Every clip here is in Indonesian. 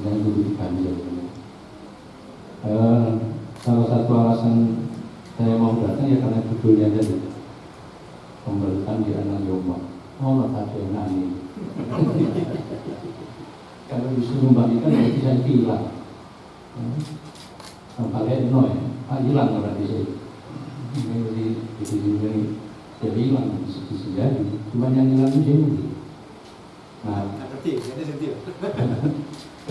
yang itu diganjel. Salah satu alasan saya mau datang ya karena judulnya tadi, pemberitaan di anak Jombang. Oh, tak ada nani. Kalau disuruh bagikan berarti saya hilang. Sampai no ya, hilang berarti saya. Jadi jadi hilang sisi jadi. Cuma yang hilang itu jadi. Nah,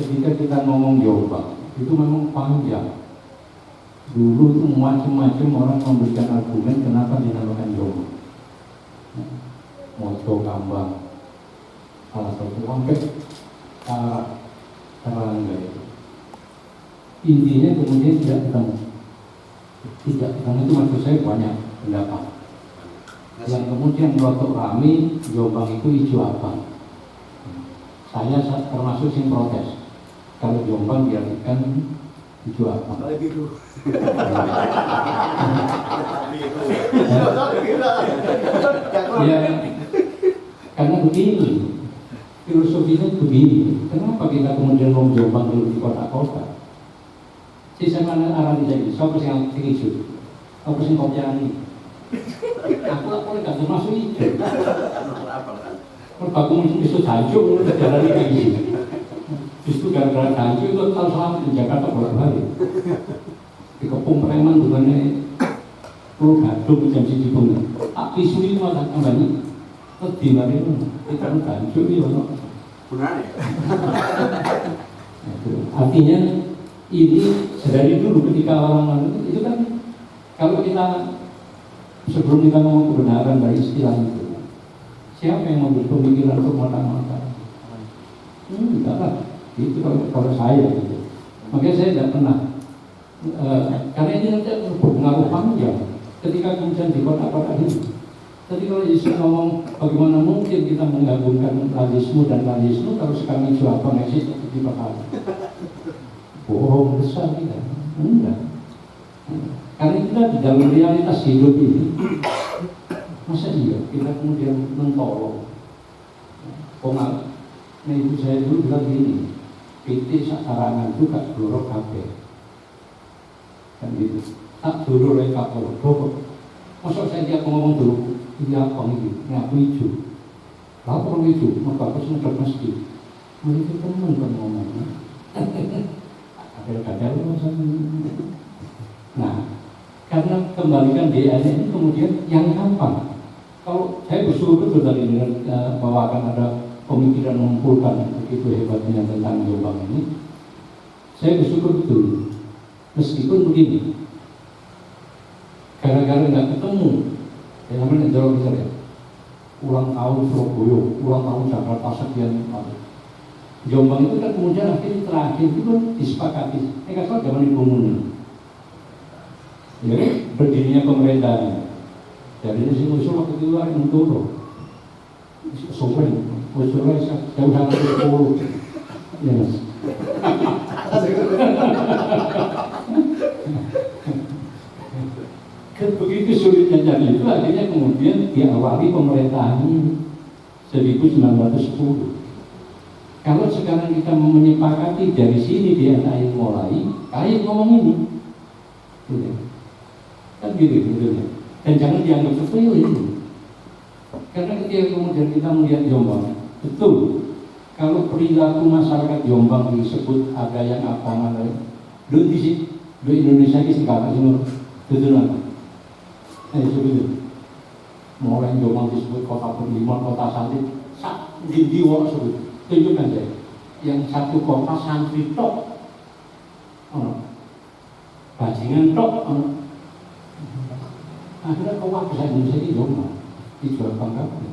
ketika kita ngomong Jombang itu memang panjang. Dulu itu macam-macam orang memberikan argumen kenapa dinamakan Jombang. Mojo Kambang, salah satu sampai Karangga itu. Intinya kemudian tidak ketemu. Tidak ketemu itu maksud saya banyak pendapat. Yang kemudian melotok rame Jombang itu hijau apa? Saya termasuk yang protes. Kalau Jombang diartikan hijau apa? Ya, karena begini, filosofinya begini. Kenapa kita kemudian mau Jombang dulu di kota-kota? Sisa mana arah ini? Siapa yang hijau? Siapa yang kopiani? Aku nggak termasuk hijau. Kalau mungkin bisa hancur, jalan ini kayak gini. Justru gara-gara hancur itu kalau selama di Jakarta bolak-balik. Dikepung preman bukannya lu gadung jam siji bengi. Tak isu itu malah kembali. Di mana itu kita hancur itu benar ya. Artinya ini dari dulu ketika orang-orang itu kan kalau kita sebelum kita ngomong kebenaran dari istilah itu, siapa yang memberi pemikiran untuk mata-mata? Enggak lah. Itu kalau saya gitu. Makanya saya tidak pernah karena ini nanti berpengaruh panjang ketika kemudian di kota-kota ini. Tadi kalau Yesus ngomong bagaimana mungkin kita menggabungkan lazismu dan lazismu kalau sekarang apa eksis di perkara. Bohong besar kita. Enggak. Karena kita di dalam realitas hidup ini, masa iya kita kemudian mentolong. Pengal, nah ibu saya dulu bilang gini, PT sakarangan itu gak blorok kabeh. Kan gitu. Tak dulu oleh kapal blorok. Masa saya dia ngomong dulu, ini apa ini? Ini aku hijau. Lalu orang hijau, maka aku sempat masjid. Mereka teman kan ngomongnya. Kadang-kadang nah, karena kembalikan DNA ini kemudian yang kapan? Kalau saya bersyukur tadi bahwa akan ada pemikiran mengumpulkan begitu hebatnya tentang Jombang ini, saya bersyukur betul. Meskipun begini, gara-gara nggak ketemu, ya namanya jauh besar ya. Ulang tahun Surabaya, ulang tahun Jakarta sekian kali. Jombang itu kan kemudian akhirnya terakhir itu kan disepakati. Kan soal zaman Ibu Muni. Jadi berdirinya pemerintahan. Jadi ini sih usul waktu itu ada untuk soalnya usulnya jauh sangat berpuluh. Ya mas. Begitu sulitnya cari itu akhirnya kemudian diawali pemerintahan 1910. Kalau sekarang kita menyepakati dari sini dia naik mulai, kayak ngomong ini, gitu. Kan gitu. Dan jangan dianggap sepele ini. Karena ketika kemudian kita melihat Jombang, betul. Kalau perilaku masyarakat Jombang disebut ada yang apa namanya, dulu di sini, dulu Indonesia ini sekarang semua, betul apa? Sebetulnya, mulai Jombang disebut kota Pendidikan, kota santri, di orang sebut. Tunjukkan saya, yang satu kota santri tok, bajingan tok, akhirnya kau bahasa Indonesia ini Jombang, dijual banggapan.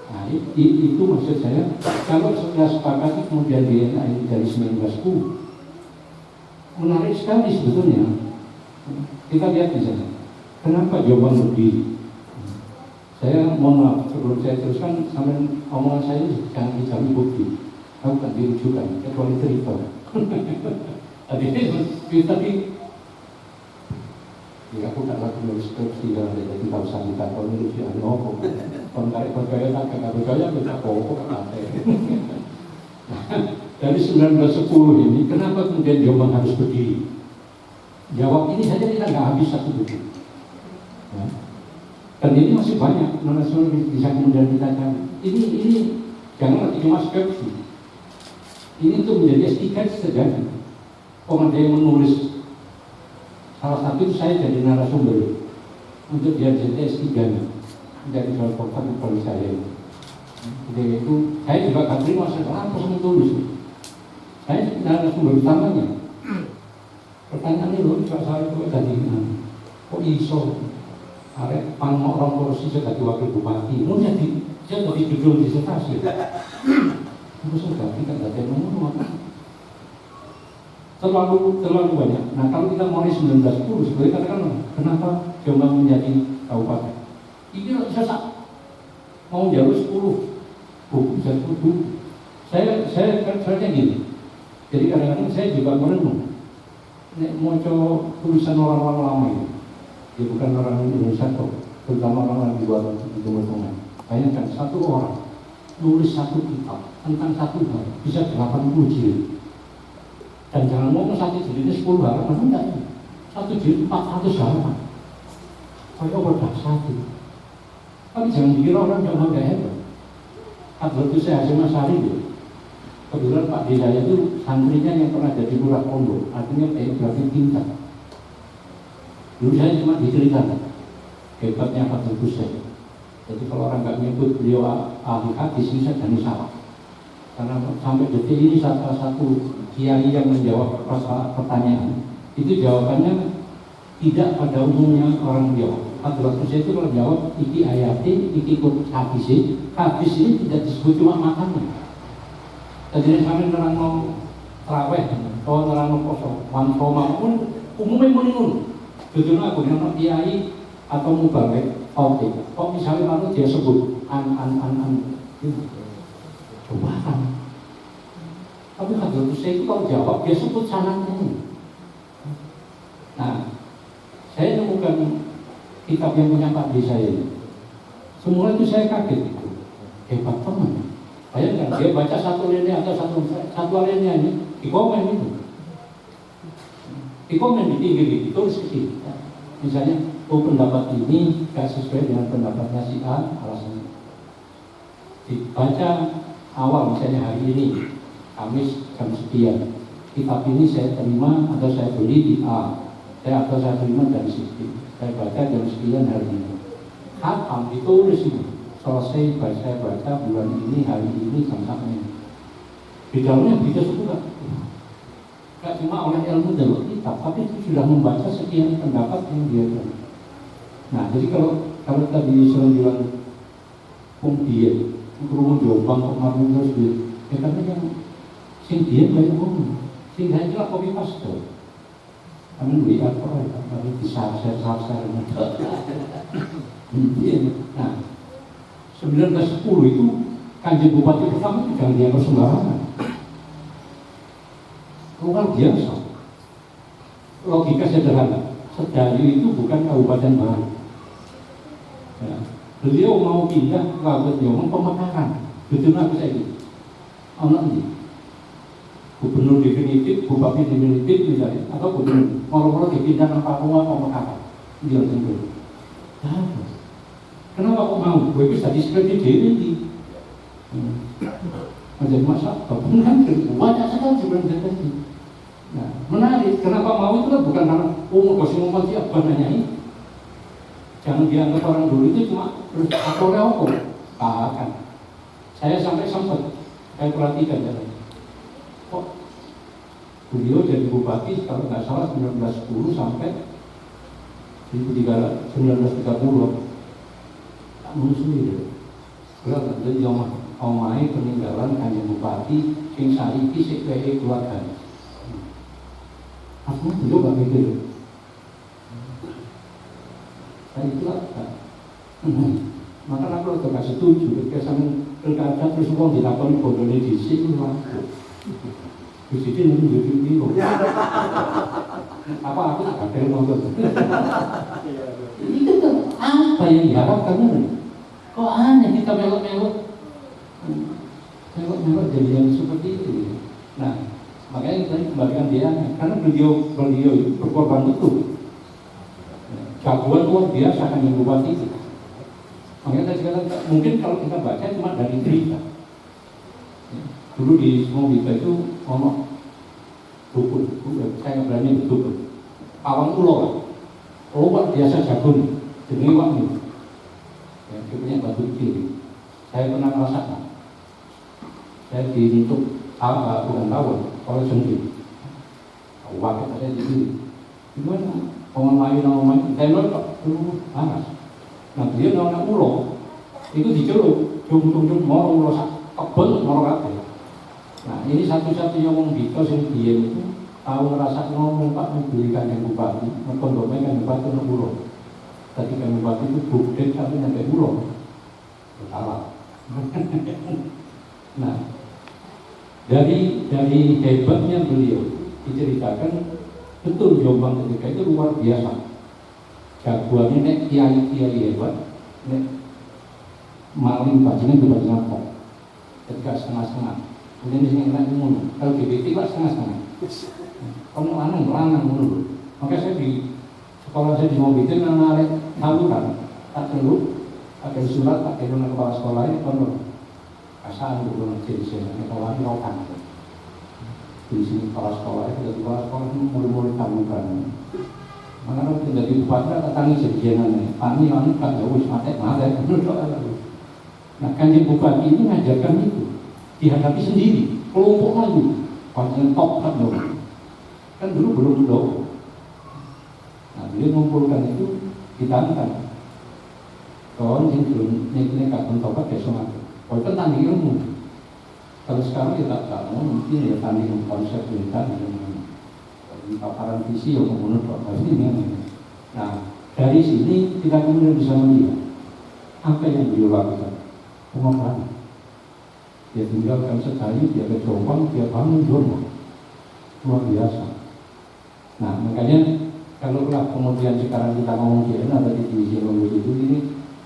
Nah itu maksud saya, kalau sudah sepakat kemudian DNA ini dari 1910, menarik sekali sebetulnya. Kita lihat di sana, kenapa Jombang berdiri? Saya mohon maaf, sebelum saya teruskan, sampai omongan saya jangan dicari bukti. Aku kan dirujukan, kecuali cerita. Tadi, ya aku tak lagi nulis skripsi, jadi tak usah minta kalau nulis ya ngomong. Kalau tak percaya, tak percaya, kita pokok kan ada. dari 1910 ini, kenapa kemudian Jombang harus berdiri? Jawab ini saja kita nggak habis satu buku. Ya. Dan ini masih banyak narasumber bisa kemudian kita cari. Ini jangan cuma skripsi. Ini untuk menjadi S3 sejati. Orang ada yang menulis, salah satu itu saya jadi narasumber untuk dia jadi S3-nya, menjadi salah satu bagi saya. Jadi itu saya juga gak terima setelah apa menulis. Saya narasumber utamanya. Pertanyaan ini loh, juga saya itu tadi kok iso arek pangmok orang korupsi jadi wakil bupati, mau jadi judul disertasi. Terus enggak, kita nggak ada ngomong apa. Terlalu banyak. Nah kalau kita mulai 1910, sebenarnya katakan kenapa Jombang menjadi kabupaten? Ini sesak mau jalur 10 buku, 10 buku. Saya gini. Jadi kadang-kadang saya juga merenung. Nek mau tulisan orang-orang lama itu, ya bukan orang Indonesia kok, terutama orang di luar di Timur Tengah. Bayangkan satu orang nulis satu kitab tentang satu hal bisa 80 jilid. Dan jangan ngomong satu jilidnya 10 halaman, enggak. Satu jilid 400 halaman. Saya udah satu. Tapi jangan dikira orang Jombang gak hebat. Waktu itu saya Hasim Asari ya. Kebetulan Pak Desa itu santrinya yang pernah jadi lurah Pondok, artinya biografi tingkat. Dulu saya cuma diceritakan hebatnya Pak Hussein. Jadi kalau orang nggak menyebut beliau ahli hadis bisa jadi salah. Karena sampai detik ini salah satu kiai yang menjawab pertanyaan itu jawabannya tidak pada umumnya orang jawab. Pak Hussein itu kalau jawab iki ayati, iki hadis ini tidak disebut cuma makannya. Jadi sampai nerang mau terawih, atau nerang mau kosong, wansoma pun umumnya menurun. Jujur aku yang kiai atau mubalik, oke. Kok misalnya lalu dia sebut an, coba kan. Tapi kalau saya itu kalau jawab dia sebut sanatnya. Nah, saya nemukan kitab yang punya Pak D saya ini. Semula itu saya kaget itu, hebat teman. Bayangkan dia baca satu alinea atau satu alinea ini di komen itu, di komen di ditulis ke sini. Misalnya, pendapat ini gak sesuai dengan pendapatnya si A, alasannya. Dibaca awal misalnya hari ini, Kamis jam sekian. Kitab ini saya terima atau saya beli di A, atau saya terima dari sini. Saya baca jam sekian hari ini. Khatam ditulis ini. Selesai saya baca bulan ini, hari ini, jam ini. Di dalamnya bisa suka. Gak cuma oleh ilmu dalam kitab, tapi itu sudah membaca sekian pendapat yang dia tahu. Nah, jadi kalau tadi saya bilang dia, kerumun Jombang kok marun terus dia, ya karena yang sing dia banyak ngomong, sing hanya lah kopi paste. Kami lihat apa ya, kami bisa share. Nah, 1910 itu Kanjeng Bupati pertama itu jangan dianggap sembarangan. Luar biasa. Logika sederhana. Sedari itu bukan kabupaten baru. Ya. Beliau mau pindah ke Kabupaten Jombang pemekaran. Betul apa saya gitu. Anak ini. Gubernur definitif, bupati definitif misalnya, atau gubernur moro-moro dipindah ke Papua pemekaran. Dia tentu. Nah, kenapa kok mau? Gue bisa diskreti diri. Ada masa, apapun kan banyak sekali sebenarnya tadi. Nah, menarik. Kenapa mau itu kan bukan karena kosong siapa nanyain. Jangan dianggap orang dulu itu cuma terus atau bahkan saya sampai sempat saya perhatikan kok beliau jadi bupati kalau nggak salah 1910 sampai 1930 tak musuhi. Kalau jadi omai peninggalan Kanjeng Bupati sing saiki sik wae keluarga. Aku belum gak mikir. Saya itulah. Maka aku gak setuju ketika sama pilkada terus wong dilakoni bodone dhisik lho. Wis iki nunggu iki lho. Apa aku tak ada nonton. Itu kan apa yang diharapkan? Kok aneh kita melok-melok jadi yang seperti itu. Nah, makanya saya kembalikan dia, karena beliau itu berkorban betul. Jagoan luar biasa kan yang bupati itu. Makanya saya katakan mungkin kalau kita baca cuma dari cerita. Dulu di Semobita itu ngomong dukun, saya nggak berani berdukun. Pawang ulo, luar biasa jagoan, jenenge Wakmi. Ya, dia punya batu kecil. Saya pernah merasakan. Saya dibentuk bukan tawon, oleh sendiri. Wakil saya di sini. Gimana? Ngomong main, saya nonton dulu panas. Nah dia nona ulo itu diceluk, jum mau ulo kebel mau kabeh. Nah ini satu-satunya wong Bito sing biyen itu tahu ngerasa ngomong Pak membelikan yang bupati, mengkondomnya kan bupati nang ulo. Tadi kan bupati itu bukti tapi nyampe ulo, salah. Nah dari hebatnya beliau diceritakan. Betul Jombang ketika itu luar biasa. Jagoannya nek kiai hebat, nek maling bajingan itu bajingan kok. Ketika setengah-setengah. Kemudian di sini kena imun. Kalau GBT lah setengah-setengah. Kalau lanang dulu. Maka saya di sekolah saya di Mobitin menarik saluran. Tak perlu pakai surat, pakai nama kepala sekolah ini kalau kasar untuk jadi sini. Kalau rokan. Di sini kepala sekolah itu kepala sekolah murid-murid kamu kan. Mana kalau tidak di bupati tak tangis sejengan pani kan jauh mati. Nah kanjeng bupati ini mengajarkan itu dihadapi sendiri kelompok lagi panjang top kan dong. Kan dulu belum dong. Nah dia mengumpulkan itu ditantang. Kawan yang belum nekat mentobat besok ada. Oh itu tanding ilmu. Kalau sekarang kita tahu mungkin ya tanding konsep kita di paparan visi yang menurut Pak ini. Nah dari sini kita kemudian bisa melihat apa yang beliau lakukan. Pengorbanan. Dia tinggalkan secari, dia ke Jombang, dia bangun Jombang. Luar biasa. Nah makanya kalau kemudian sekarang kita ngomong DNA tadi di divisi itu ini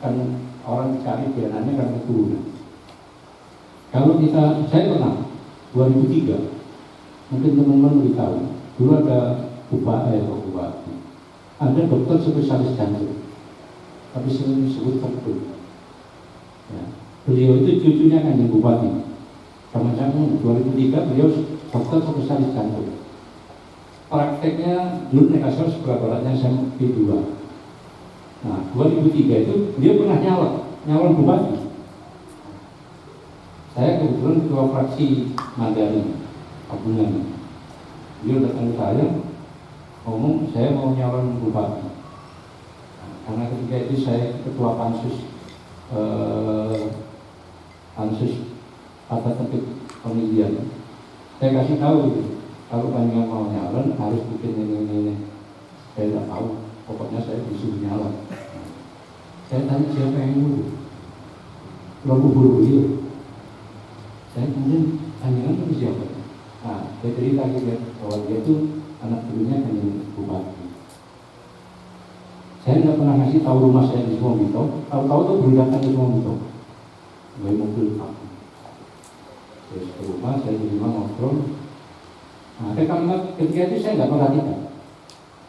kan orang cari DNA-nya kan keturunan. Kalau saya pernah 2003, mungkin teman-teman lebih tahu, dulu ada bupati, ada dokter spesialis jantung, tapi sering disebut dokter. Ya. Beliau itu cucunya kan yang bupati. Sama-sama 2003 beliau dokter spesialis jantung. Prakteknya dulu nekasal sebelah baratnya SMP 2. Nah 2003 itu dia pernah nyalon bupati. Saya kebetulan ketua fraksi Mandarin, Abunan. Dia datang ke saya, ngomong saya mau nyalon bupati. Nah, karena ketika itu saya ketua pansus tata tertib pemilihan. Saya kasih tahu gitu, kalau panjang mau nyalon harus bikin ini. Saya tidak tahu, pokoknya saya disuruh nyalon. Saya tanya siapa yang ngurus, lalu buru-buru. Saya kemudian tanyakan itu siapa? Nah, saya cerita gitu ya, bahwa dia itu anak dulunya kan bupati. Saya tidak pernah ngasih tahu rumah saya di Semobito. Tahu-tahu tuh belum datang ke Semobito. Gue mobil aku. Saya ke rumah, saya di rumah ngobrol. Nah, ketika itu saya nggak perhatikan.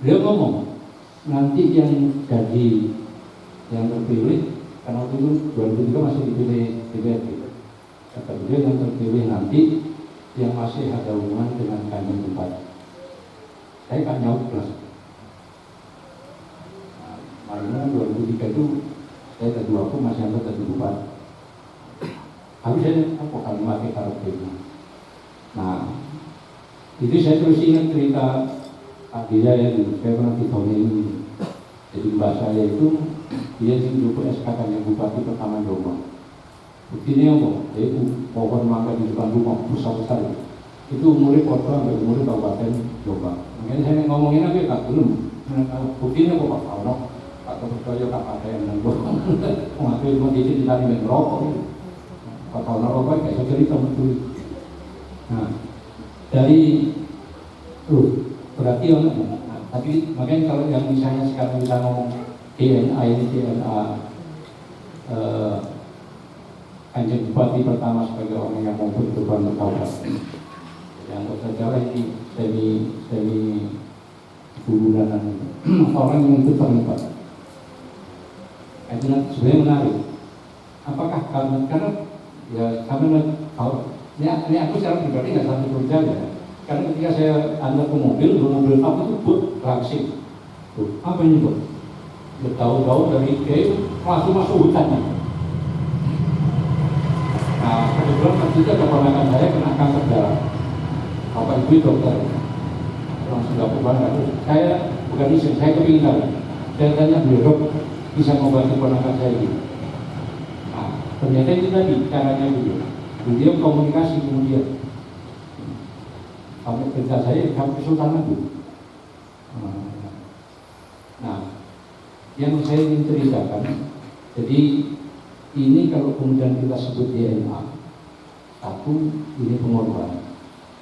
Beliau ngomong, nanti yang jadi yang terpilih, karena waktu itu 2003 masih dipilih DPRD. Kata beliau yang terpilih nanti yang masih ada hubungan dengan kanjeng bupati. Saya kan nyaut kelas. Nah, Marina 2003 itu saya kedua aku masih ada jadi bupati. Tapi saya apa kalimat karakternya. Nah, itu saya terus ingat cerita Pak Dia ya dulu. Saya pernah ditolongin. Jadi mbak saya itu dia sih dulu SK kanjeng bupati pertama Jombang. Buktinya apa? Yaitu pohon mangga di depan rumah besar-besar itu umurnya kota sampai umurnya kabupaten Jombang. Makanya saya ngomongin apa ya belum. Buktinya apa Pak Kauno? Pak Ketua Pak Paten dan gue mengaku cuma di sini cari merokok. Pak Kauno rokok kayak saya cerita betul. Nah dari berarti tapi makanya kalau yang misalnya sekarang bisa ngomong DNA ini DNA kanjeng bupati pertama sebagai orang yang mau berkorban bertaubat, yang salah ini semi bulanan orang yang ikut terlibat. Itu sebenarnya menarik. Apakah karena ya karena kalau ini aku secara pribadi nggak sampai kerja ya. Karena ketika saya antar ke mobil apa itu buat reaksi. Apa ini buat? Tahu-tahu dari kayak langsung masuk hutan. Nah, kebetulan waktu itu ada ponakan saya kena kanker darah. Bapak ibu dokter langsung nggak berbangga. Saya bukan izin, saya kepingin. Saya tanya beliau, dok, bisa membantu ponakan saya gitu. Nah, ternyata itu tadi caranya beliau komunikasi kemudian. Sampai kerja saya sampai Kesultanan itu. Nah, yang saya ingin ceritakan, jadi ini kalau kemudian kita sebut DNA, satu ini pengorbanan.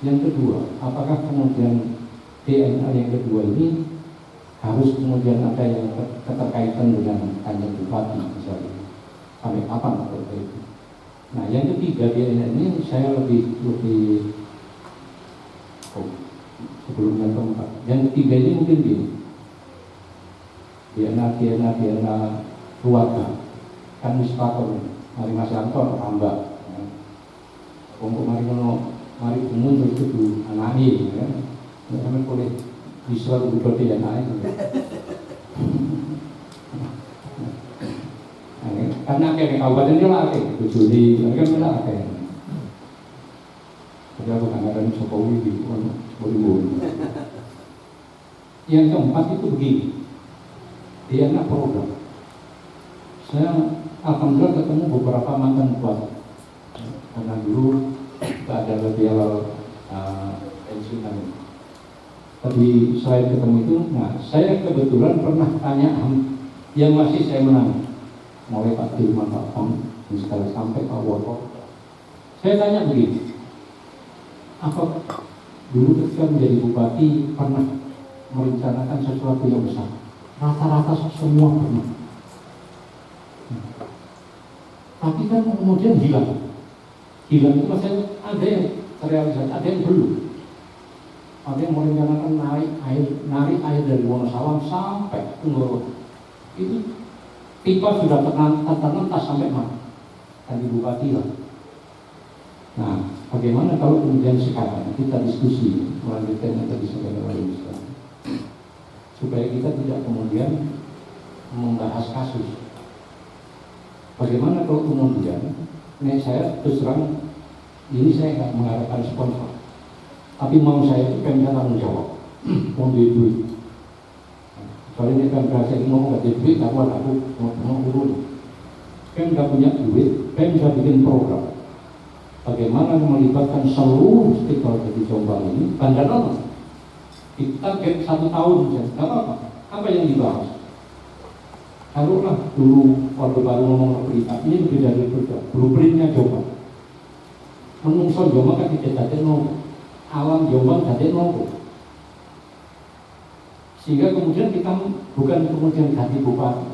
Yang kedua, apakah kemudian DNA yang kedua ini harus kemudian ada yang keterkaitan dengan kanjeng bupati misalnya, sampai kapan seperti itu? Nah, yang ketiga DNA ini saya lebih sebelum yang keempat. Yang ketiga ini mungkin gini, DNA keluarga kan misalkan mari Mas Yanto tambah, untuk mari umum itu anaknya, ya, kami boleh bisa berubah DNA itu. Karena kayak kabupaten itu lah kayak Juli, kan kita kayak. Jadi aku kadang-kadang Jokowi di Bolimun. Yang keempat itu begini, DNA program. Saya alhamdulillah ketemu beberapa mantan bupati. Karena dulu kita ada level pensiunan. Tapi selain ketemu itu, nah saya kebetulan pernah tanya yang masih saya menang, mulai Pak Dirman, Pak Pam, dan sampai Pak Woto. Saya tanya begini, apa dulu ketika menjadi bupati pernah merencanakan sesuatu yang besar? Rata-rata semua pernah. Tapi kan kemudian hilang itu maksudnya ada yang terrealisasi, ada yang belum. Ada yang merencanakan narik air dari Wonosalam sampai ke Ngoro. Itu pipa sudah terlantas sampai mana? Tadi bupati lah. Nah, bagaimana kalau kemudian sekarang kita diskusi melanjutkan yang tadi sampaikan oleh Ustaz, supaya kita tidak kemudian membahas kasus. Bagaimana kalau kemudian saya terus terang, ini saya nggak mengharapkan sponsor, tapi mau saya itu pengen tanggung jawab, mau duit. Soalnya ini kan berasa ini ngomong nggak ada duit, aku mau urut. Kan nggak punya duit, kan bisa bikin program. Bagaimana melibatkan seluruh stakeholder di Jombang ini, bandar normal. Kita target 1 tahun saja, nggak apa-apa. Apa yang dibahas? Taruhlah dulu waktu baru ngomong berita ini lebih dari berita blueprintnya Jombang. Menungso Jombang kan tidak jadi nopo, alam Jombang jadi nopo. Sehingga kemudian kita bukan kemudian ganti bupati.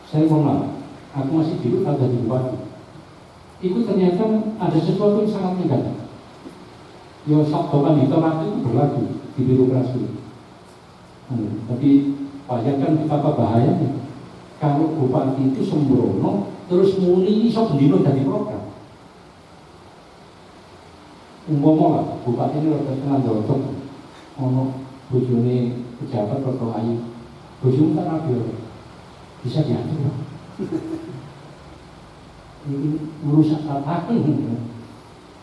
Saya mohon maaf, aku masih dulu tak ganti bupati. Itu ternyata ada sesuatu yang sangat negatif. Ya sabdokan itu berlaku di birokrasi. Tapi bayangkan betapa bahayanya. Kalau bupati itu sembrono, terus muni iso bendino dari program. Umpama lah, bupati ini rada tengah jodok, ono bojone pejabat atau ayu, bojone tak nabi, bisa diatur. Ini merusak tatanan.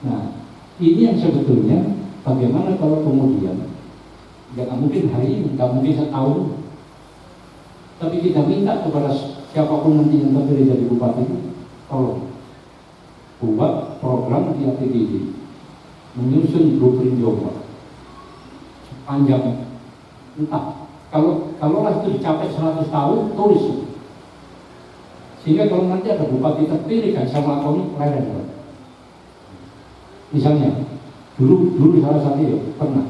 Nah, ini yang sebetulnya bagaimana kalau kemudian, ya nggak mungkin hari ini, nggak mungkin setahun. Tapi kita minta kepada siapapun nanti yang terpilih jadi bupati itu, tolong buat program di APBD, menyusun blueprint Jombang panjang. Entah kalaulah itu dicapai 100 tahun, tulis. Sehingga kalau nanti ada bupati terpilih kan sama lakoni lain. Misalnya dulu salah satu ya pernah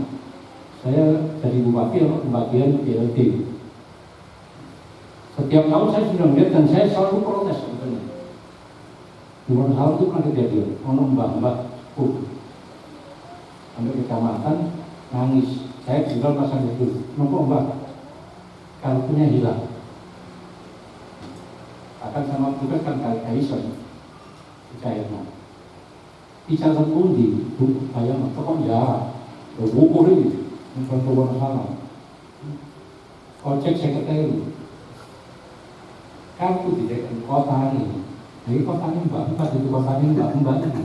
saya jadi bupati untuk pembagian BLT. Setiap tahun saya sudah melihat dan saya selalu protes sebetulnya. Di Wonosalam itu kan kejadian, mbah-mbah sampai kecamatan nangis. Saya tinggal pasang itu, nopo mbak, kartunya hilang. Akan sama juga kan Kaisar, percaya. Bicara pundi, buku saya mah, kok ya, buku ini, bukan keluar sana. Ojek sekretari, kartu di kota ini, jadi kota ini mbak, itu kota ini mbak ini.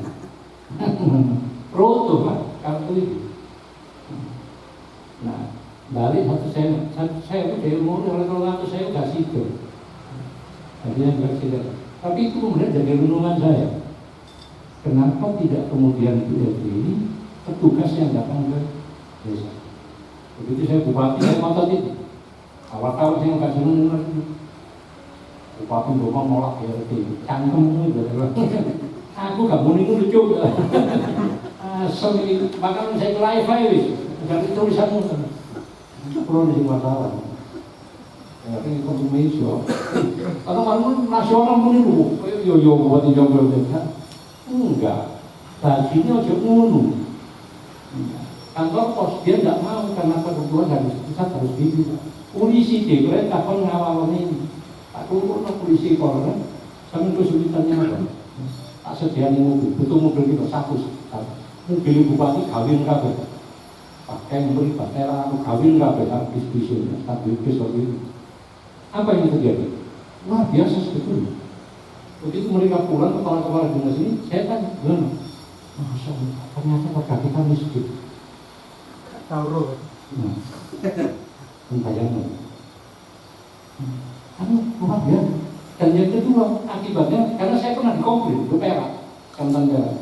Roto pak, kartu itu. Nah, balik saya udah umur kalau saya udah situ. Akhirnya nggak sih. Tapi itu kemudian jadi renungan saya. Kenapa tidak kemudian ini petugas yang datang ke desa? Begitu saya bupati, saya ngotot itu. Awal-awal saya nggak seneng bupati ngomong nolak ya itu. Cangkem itu. Aku gak mau itu lucu. Asal ini, bahkan saya live aja. Dari tulisanmu kan. Itu perlu di wartawan. Ya, ini Indonesia. Atau kan nasional meniru, yo buat jomblo kan? Enggak. Bajunya aja ngono. Kantor pos dia tidak mau karena kebutuhan dari pusat harus gitu. Polisi deh, takon ngawal ini. Aku pun polisi korban, sampai kesulitannya apa? Tak sediain mobil, butuh mobil kita satu. Mobil bupati kawin kabeh. Pakai mobil batera, aku kawin kabeh, bis-bisin, bis itu. Apa yang terjadi? Luar biasa sebetulnya. Begitu mereka pulang kepala-kepala dinas ini, saya kan bilang, Masya Allah, ternyata warga kita miskin. Tahu. Bayangkan. Karena luar biasa. Dan yang kedua, akibatnya, karena saya pernah dikomplain, ke Perak, Kalimantan Perak.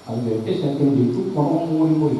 Kalau saya bilang itu orang nguri-nguri.